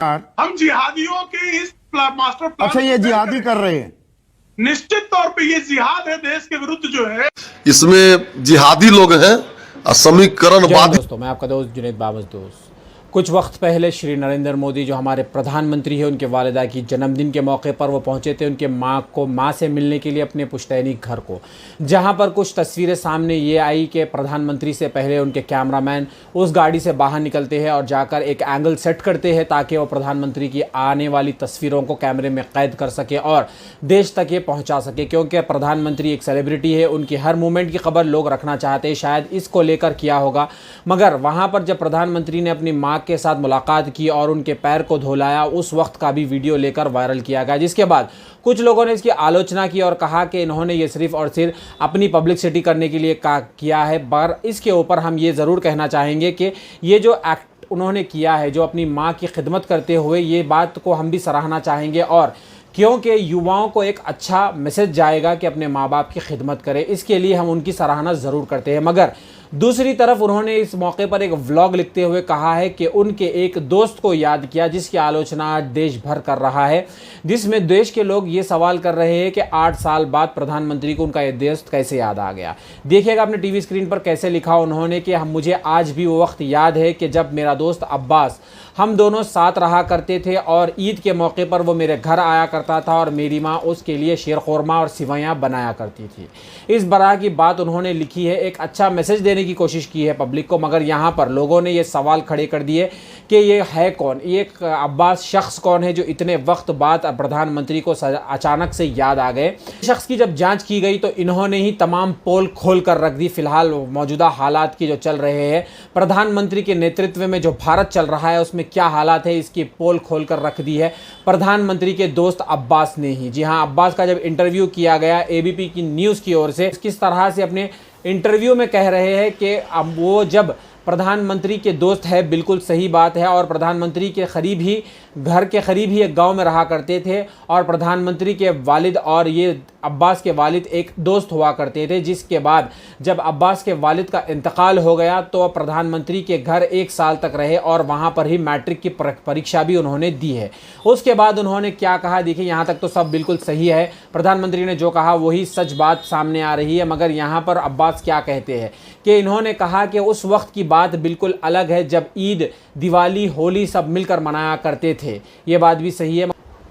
हम जिहादियों के इस मास्टर प्लान अच्छा, ये जिहादी कर रहे हैं। निश्चित तौर पे ये जिहाद है देश के विरुद्ध जो है। इसमें जिहादी लोग हैं, समीकरणवादी। दोस्तों, मैं आपका दोस्त जुनैद बाबस दोस्त। कुछ वक्त पहले श्री नरेंद्र मोदी जो हमारे प्रधानमंत्री हैं, उनके वालिदा की जन्मदिन के मौके पर वो पहुंचे थे उनके माँ से मिलने के लिए अपने पुश्तैनी घर को, जहां पर कुछ तस्वीरें सामने ये आई कि प्रधानमंत्री से पहले उनके कैमरामैन उस गाड़ी से बाहर निकलते हैं और जाकर एक एंगल सेट करते हैं ताकि वो प्रधानमंत्री की आने वाली तस्वीरों को कैमरे में कैद कर सके और देश तक ये पहुँचा सके, क्योंकि प्रधानमंत्री एक सेलिब्रिटी है, उनकी हर मूवमेंट की खबर लोग रखना चाहते हैं। शायद इसको लेकर किया होगा, मगर वहाँ पर जब प्रधानमंत्री ने अपनी माँ के साथ मुलाकात की और उनके पैर को धुलाया, उस वक्त का भी वीडियो लेकर वायरल किया गया, जिसके बाद कुछ लोगों ने इसकी आलोचना की और कहा कि इन्होंने ये सिर्फ और सिर्फ अपनी पब्लिसिटी करने के लिए किया है। पर इसके ऊपर हम ये ज़रूर कहना चाहेंगे कि ये जो एक्ट उन्होंने किया है, जो अपनी माँ की खिदमत करते हुए, ये बात को हम भी सराहना चाहेंगे, और क्योंकि युवाओं को एक अच्छा मैसेज जाएगा कि अपने माँ बाप की खिदमत करें, इसके लिए हम उनकी सराहना ज़रूर करते हैं। मगर दूसरी तरफ उन्होंने इस मौके पर एक व्लॉग लिखते हुए कहा है कि उनके एक दोस्त को याद किया, जिसकी आलोचना आज देश भर कर रहा है, जिसमें देश के लोग ये सवाल कर रहे हैं कि 8 साल बाद प्रधानमंत्री को उनका ये दोस्त कैसे याद आ गया। देखिएगा अपने टीवी स्क्रीन पर कैसे लिखा उन्होंने कि मुझे आज भी वो वक्त याद है कि जब मेरा दोस्त अब्बास, हम दोनों साथ रहा करते थे और ईद के मौके पर वो मेरे घर आया करता था और मेरी माँ उसके लिए शीर खुरमा और सिवैयाँ बनाया करती थी। इस तरह की बात उन्होंने लिखी है, एक अच्छा मैसेज देने की कोशिश की है पब्लिक को। मगर यहाँ पर लोगों ने ये सवाल खड़े कर दिए कि ये है कौन, ये अब्बास शख्स कौन है जो इतने वक्त बाद प्रधानमंत्री को अचानक से याद आ गए। शख्स की जब जांच की गई तो इन्होंने ही तमाम पोल खोल कर रख दी। फिलहाल मौजूदा हालात की जो चल रहे हैं, प्रधानमंत्री के नेतृत्व में जो भारत चल रहा है उसमें क्या हालात है, इसकी पोल खोल कर रख दी है प्रधानमंत्री के दोस्त अब्बास ने ही। जी हाँ, अब्बास का जब इंटरव्यू किया गया एबीपी की न्यूज़ की ओर से, किस तरह से अपने इंटरव्यू में कह रहे हैं कि अब वो जब प्रधानमंत्री के दोस्त है, बिल्कुल सही बात है, और प्रधानमंत्री के करीब ही, घर के करीब ही एक गांव में रहा करते थे और प्रधानमंत्री के वालिद और ये अब्बास के वालिद एक दोस्त हुआ करते थे। जिसके बाद जब अब्बास के वालिद का इंतकाल हो गया तो प्रधानमंत्री के घर 1 साल तक रहे और वहाँ पर ही मैट्रिक की परीक्षा भी उन्होंने दी है। उसके बाद उन्होंने क्या कहा, देखिए यहाँ तक तो सब बिल्कुल सही है, प्रधानमंत्री ने जो कहा वही सच बात सामने आ रही है। मगर यहाँ पर अब्बास क्या कहते हैं कि इन्होंने कहा कि उस वक्त की बात बिल्कुल अलग है जब ईद, दिवाली, होली सब मिलकर मनाया करते थे। ये बात भी सही है।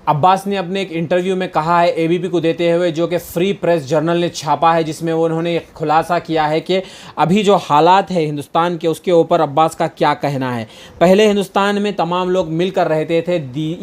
अब्बास ने अपने एक इंटरव्यू में कहा है एबीपी को देते हुए, जो कि फ्री प्रेस जर्नल ने छापा है, जिसमें उन्होंने एक खुलासा किया है कि अभी जो हालात है हिंदुस्तान के, उसके ऊपर अब्बास का क्या कहना है। पहले हिंदुस्तान में तमाम लोग मिलकर रहते थे,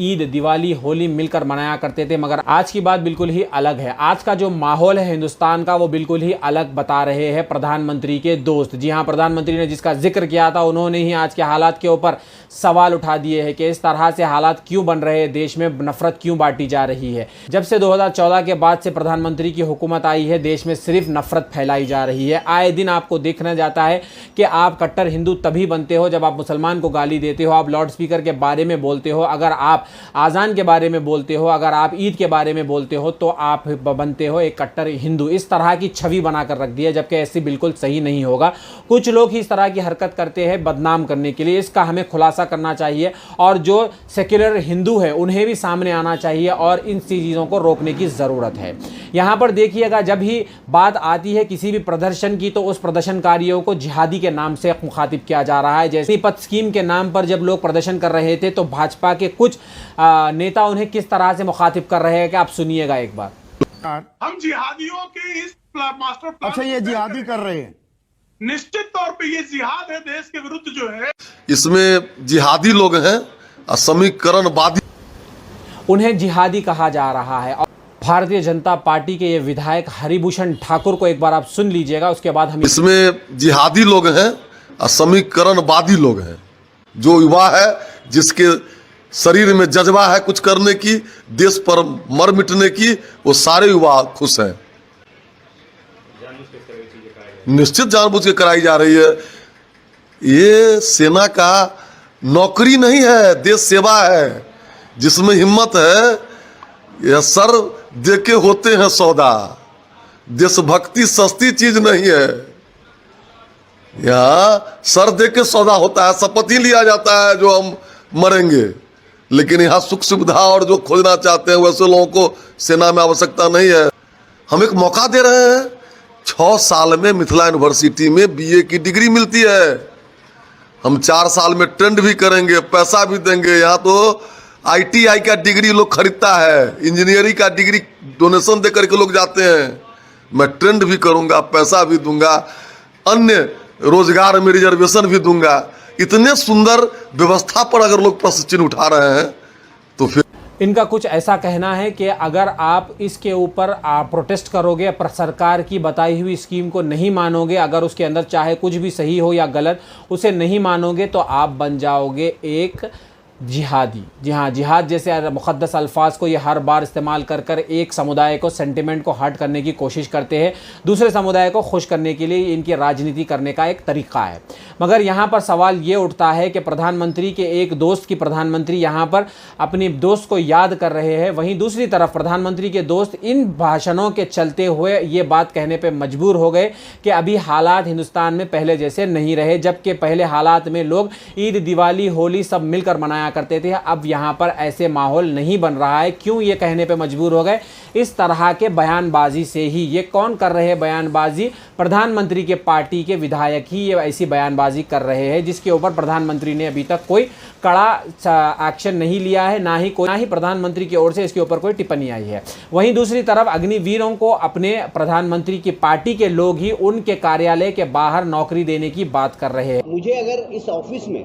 ईद, दिवाली, होली मिलकर मनाया करते थे, मगर आज की बात बिल्कुल ही अलग है। आज का जो माहौल है हिंदुस्तान का वो बिल्कुल ही अलग बता रहे हैं प्रधानमंत्री के दोस्त। जी हाँ, प्रधानमंत्री ने जिसका जिक्र किया था उन्होंने ही आज के हालात के ऊपर सवाल उठा दिए हैं कि इस तरह से हालात क्यों बन रहे हैं, देश में नफरत क्यों बांटी जा रही है। जब से 2014 के बाद से प्रधानमंत्री की हुकूमत आई है, देश में सिर्फ नफरत फैलाई जा रही है। आए दिन आपको देखना जाता है कि आप कट्टर हिंदू तभी बनते हो जब आप मुसलमान को गाली देते हो, आप लाउड स्पीकर के बारे में बोलते हो, अगर आप आज़ान के बारे में बोलते हो, अगर आप ईद के बारे में बोलते हो तो आप बनते हो एक कट्टर हिंदू। इस तरह की छवि बनाकर रख दी है, जबकि ऐसी बिल्कुल सही नहीं होगा। कुछ लोग ही इस तरह की हरकत करते हैं बदनाम करने के लिए, इसका हमें खुलासा करना चाहिए और जो सेक्युलर हिंदू है उन्हें भी सामने आना चाहिए और इन चीज़ों को रोकने की ज़रूरत है। यहाँ पर देखिएगा, जब ही बात आती है किसी भी प्रदर्शन की तो उस प्रदर्शनकारियों को जिहादी के नाम से मुखातिब किया जा रहा है। जैसे पथ स्कीम के नाम पर जब लोग प्रदर्शन कर रहे थे तो भाजपा के कुछ नेता उन्हें किस तरह से मुखातिब कर रहे हैं कि आप सुनिएगा एक बार। हम जिहादियों के इस मास्टर प्लान, अच्छा, ये जिहादी कर रहे हैं। निश्चित तौर पे ये जिहाद है देश के विरुद्ध जो है। इसमें जिहादी लोग हैं, समीकरणवादी। उन्हें जिहादी कहा जा रहा है। और भारतीय जनता पार्टी के ये विधायक हरिभूषण ठाकुर को एक बार आप सुन लीजिएगा, उसके बाद हम। इसमें जिहादी लोग हैं, समीकरणवादी लोग हैं। जो युवा है, जिसके शरीर में जज्बा है कुछ करने की, देश पर मर मिटने की, वो सारे युवा खुश हैं। निश्चित जानबूझ के कराई जा रही है। ये सेना का नौकरी नहीं है, देश सेवा है। जिसमें हिम्मत है, यह सर देके होते हैं सौदा। देशभक्ति सस्ती चीज नहीं है, यहाँ सर देके सौदा होता है। शपथ ही लिया जाता है जो हम मरेंगे, लेकिन यहाँ सुख सुविधा और जो खोजना चाहते हैं वैसे लोगों को सेना में आवश्यकता नहीं है। हम एक मौका दे रहे हैं, 6 साल में मिथिला यूनिवर्सिटी में बीए की डिग्री मिलती है। हम 4 साल में ट्रेंड भी करेंगे, पैसा भी देंगे। यहाँ तो ITI का डिग्री लोग खरीदता है, इंजीनियरिंग का डिग्री डोनेशन दे करके लोग जाते हैं। मैं ट्रेंड भी करूँगा, पैसा भी दूंगा, अन्य रोजगार में रिजर्वेशन भी दूंगा। इतने सुंदर व्यवस्था पर अगर लोग प्रश्न चिन्ह उठा रहे हैं तो फिर इनका कुछ ऐसा कहना है कि अगर आप इसके ऊपर प्रोटेस्ट करोगे, पर सरकार की बताई हुई स्कीम को नहीं मानोगे, अगर उसके अंदर चाहे कुछ भी सही हो या गलत उसे नहीं मानोगे, तो आप बन जाओगे एक जिहादी। जी हाँ, जिहाद जैसे मुक़द्दस अल्फाज को ये हर बार इस्तेमाल कर कर एक समुदाय को, सेंटिमेंट को हर्ट करने की कोशिश करते हैं। दूसरे समुदाय को खुश करने के लिए इनकी राजनीति करने का एक तरीक़ा है। मगर यहाँ पर सवाल ये उठता है कि प्रधानमंत्री के एक दोस्त की प्रधानमंत्री यहाँ पर अपनी दोस्त को याद कर रहे हैं, वहीं दूसरी तरफ प्रधानमंत्री के दोस्त इन भाषणों के चलते हुए ये बात कहने पर मजबूर हो गए कि अभी हालात हिंदुस्तान में पहले जैसे नहीं रहे। जबकि पहले हालात में लोग ईद, दिवाली, होली सब मिलकर मनाया करते थे, अब यहाँ पर ऐसे माहौल नहीं बन रहा है। क्यों ये कहने पे मजबूर हो गए? इस तरह के बयानबाजी से ही। ये कौन कर रहे हैं बयानबाजी? प्रधानमंत्री के पार्टी के विधायक ही ये ऐसी बयानबाजी कर रहे हैं, जिसके ऊपर प्रधानमंत्री ने अभी तक कोई कड़ा एक्शन नहीं लिया है, ना ही प्रधानमंत्री की ओर से इसके ऊपर कोई टिप्पणी आई है। वहीं दूसरी तरफ अग्निवीरों को अपने प्रधानमंत्री की पार्टी के लोग ही उनके कार्यालय के बाहर नौकरी देने की बात कर रहे हैं। मुझे अगर इस ऑफिस में,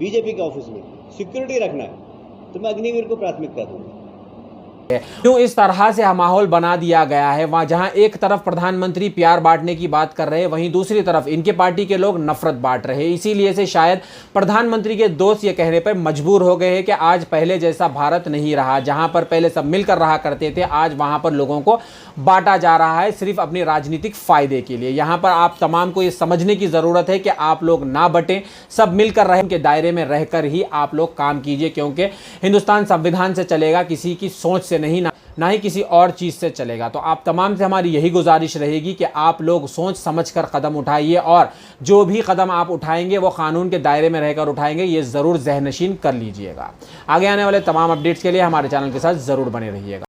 बीजेपी के ऑफिस में सिक्योरिटी रखना है तो मैं अग्निवीर को प्राथमिकता दूंगा। क्यों इस तरह से माहौल बना दिया गया है? वहां जहां एक तरफ प्रधानमंत्री प्यार बांटने की बात कर रहे हैं, वहीं दूसरी तरफ इनके पार्टी के लोग नफरत बांट रहे हैं। इसीलिए से शायद प्रधानमंत्री के दोस्त ये कहने पर मजबूर हो गए हैं कि आज पहले जैसा भारत नहीं रहा। जहां पर पहले सब मिलकर रहा करते थे, आज वहां पर लोगों को बांटा जा रहा है सिर्फ अपनी राजनीतिक फायदे के लिए। यहां पर आप तमाम को ये समझने की जरूरत है कि आप लोग ना बटें, सब मिलकर रहें, के दायरे में रहकर ही आप लोग काम कीजिए, क्योंकि हिंदुस्तान संविधान से चलेगा, किसी की सोच से नहीं, ना ही किसी और चीज़ से चलेगा। तो आप तमाम से हमारी यही गुजारिश रहेगी कि आप लोग सोच समझकर कदम उठाइए, और जो भी कदम आप उठाएंगे वो कानून के दायरे में रहकर उठाएंगे, ये ज़रूर ज़हनशीन कर लीजिएगा। आगे आने वाले तमाम अपडेट्स के लिए हमारे चैनल के साथ ज़रूर बने रहिएगा।